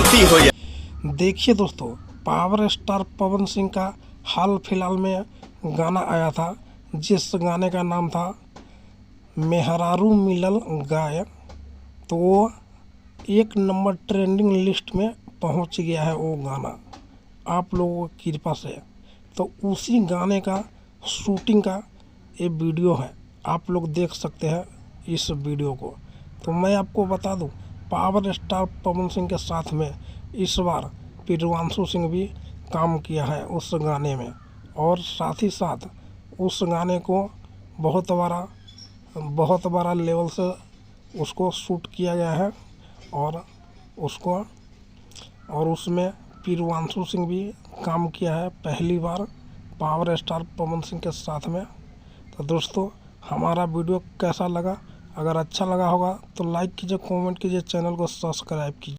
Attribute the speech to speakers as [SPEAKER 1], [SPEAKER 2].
[SPEAKER 1] गलती हो जाए।
[SPEAKER 2] देखिए दोस्तों, पावर स्टार पवन सिंह का हाल फिलहाल में गाना आया था, जिस गाने का नाम था मेहरारू मिलल गाय। तो वो 1 नंबर ट्रेंडिंग लिस्ट में पहुंच गया है वो गाना, आप लोगों की कृपा से। तो उसी गाने का शूटिंग का ये वीडियो है, आप लोग देख सकते हैं इस वीडियो को। तो मैं आपको बता दूं, पावर स्टार पवन सिंह के साथ में इस बार प्रियांशु सिंह भी काम किया है उस गाने में, और साथ ही साथ उस गाने को बहुत बड़ा लेवल से उसको शूट किया गया है, और उसमें प्रियांशु सिंह भी काम किया है पहली बार पावर स्टार पवन सिंह के साथ में। तो दोस्तों, हमारा वीडियो कैसा लगा? अगर अच्छा लगा होगा तो लाइक कीजिए, कमेंट कीजिए, चैनल को सब्सक्राइब कीजिए।